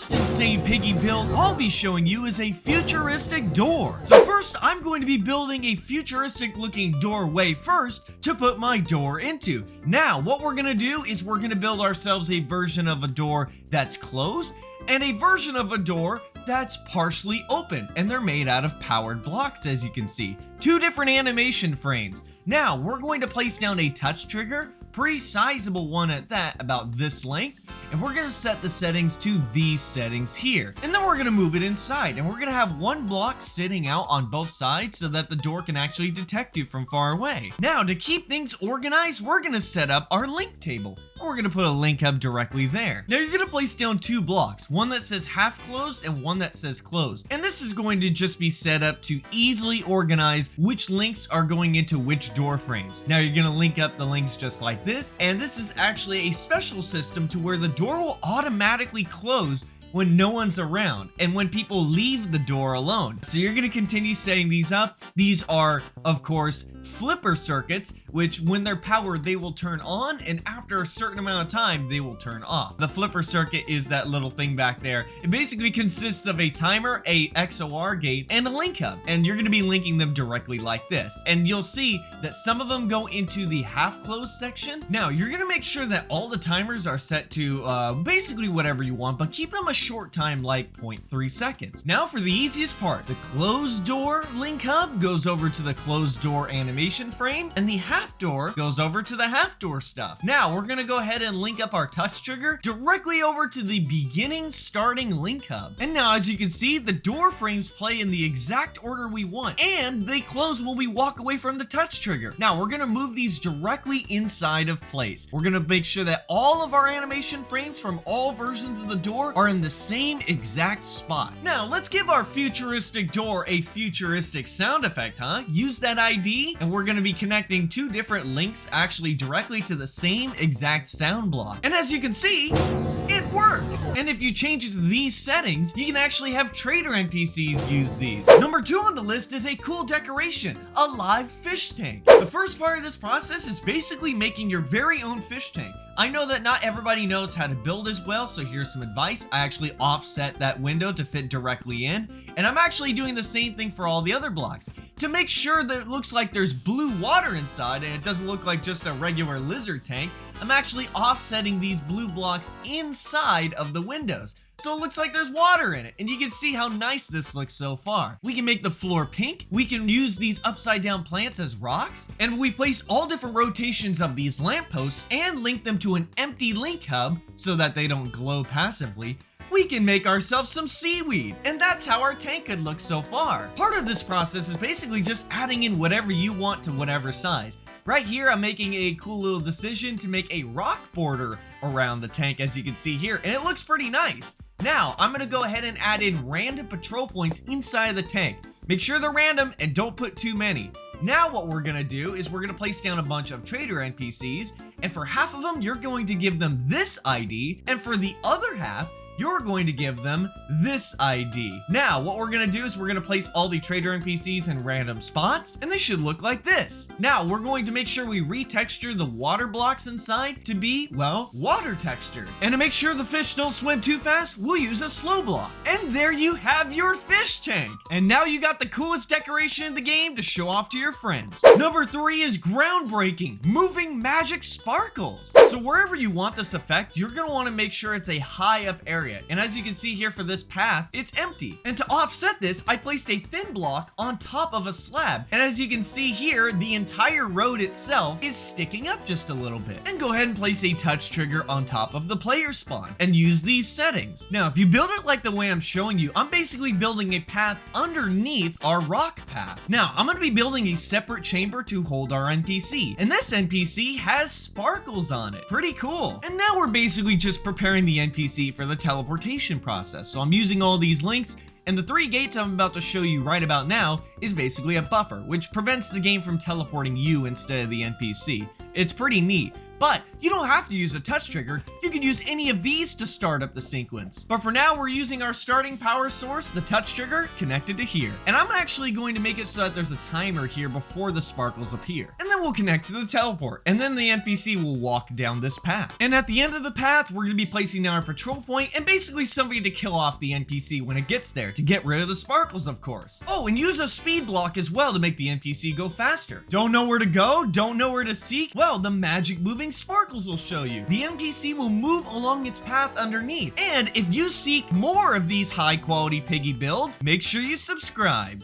first insane piggy build I'll be showing you is a futuristic door. So first, I'm going to be building a futuristic looking doorway first to put my door into. Now, what we're gonna do is we're gonna build ourselves a version of a door that's closed and a version of a door that's partially open, and they're made out of powered blocks, as you can see. Two different animation frames. Now, we're going to place down a touch trigger, pretty sizable one at that, about this length, and we're going to set the settings to these settings here. And then we're going to move it inside, and we're going to have one block sitting out on both sides so that the door can actually detect you from far away. Now, to keep things organized, we're going to set up our link table. We're going to put a link hub directly there. Now, you're going to place down two blocks, one that says half closed and one that says closed. And this is going to just be set up to easily organize which links are going into which door frames. Now, you're going to link up the links just like this, and this is actually a special system to where the door will automatically close when no one's around and when people leave the door alone. So you're going to continue setting these up. These are, of course, flipper circuits, which when they're powered, they will turn on, and after a certain amount of time, they will turn off. The flipper circuit is that little thing back there. It basically consists of a timer, a XOR gate, and a link hub, and you're going to be linking them directly like this. And you'll see that some of them go into the half closed section. Now, you're going to make sure that all the timers are set to basically whatever you want, but keep them a short time, like 0.3 seconds. Now for the easiest part, the closed door link hub goes over to the closed door animation frame, and the half door goes over to the half door stuff. Now we're gonna go ahead and link up our touch trigger directly over to the beginning starting link hub. And now, as you can see, the door frames play in the exact order we want, and they close when we walk away from the touch trigger. Now we're gonna move these directly inside of place. We're gonna make sure that all of our animation frames from all versions of the door are in the same exact spot. Now let's give our futuristic door a futuristic sound effect, huh? Use that ID, and we're gonna be connecting two different links actually directly to the same exact sound block. And as you can see, it works! And if you change it to these settings, you can actually have trader NPCs use these. Number 2 on the list is a cool decoration, a live fish tank. The first part of this process is basically making your very own fish tank. I know that not everybody knows how to build as well, so here's some advice. I actually offset that window to fit directly in, and I'm actually doing the same thing for all the other blocks. To make sure that it looks like there's blue water inside and it doesn't look like just a regular lizard tank, I'm actually offsetting these blue blocks inside of the windows, so it looks like there's water in it, and you can see how nice this looks so far. We can make the floor pink, we can use these upside down plants as rocks, and if we place all different rotations of these lampposts and link them to an empty link hub so that they don't glow passively, we can make ourselves some seaweed, and that's how our tank could look so far. Part of this process is basically just adding in whatever you want to whatever size. Right here, I'm making a cool little decision to make a rock border around the tank, as you can see here, and it looks pretty nice. Now, I'm gonna go ahead and add in random patrol points inside of the tank. Make sure they're random and don't put too many. Now what we're gonna do is we're gonna place down a bunch of trader NPCs, and for half of them, you're going to give them this ID, and for the other half, you're going to give them this ID. Now, what we're gonna do is we're gonna place all the trader NPCs in random spots, and they should look like this. Now, we're going to make sure we retexture the water blocks inside to be, well, water textured. And to make sure the fish don't swim too fast, we'll use a slow block. And there you have your fish tank. And now you got the coolest decoration in the game to show off to your friends. Number 3 is groundbreaking, moving magic sparkles. So wherever you want this effect, you're gonna wanna make sure it's a high up area. And as you can see here for this path, it's empty. And to offset this, I placed a thin block on top of a slab. And as you can see here, the entire road itself is sticking up just a little bit. And go ahead and place a touch trigger on top of the player spawn and use these settings. Now, if you build it like the way I'm showing you, I'm basically building a path underneath our rock path. Now, I'm gonna be building a separate chamber to hold our NPC. And this NPC has sparkles on it. Pretty cool. And now we're basically just preparing the NPC for the teleportation process. So I'm using all these links, and the 3 gates I'm about to show you right about now is basically a buffer, which prevents the game from teleporting you instead of the NPC. It's pretty neat. But you don't have to use a touch trigger. You can use any of these to start up the sequence. But for now, we're using our starting power source, the touch trigger, connected to here. And I'm actually going to make it so that there's a timer here before the sparkles appear. And then we'll connect to the teleport. And then the NPC will walk down this path. And at the end of the path, we're going to be placing down our patrol point and basically somebody to kill off the NPC when it gets there to get rid of the sparkles, of course. Oh, and use a speed block as well to make the NPC go faster. Don't know where to go? Don't know where to seek? Well, the magic moving sparkles will show you. The NPC will move along its path underneath. And if you seek more of these high quality Piggy builds, make sure you subscribe.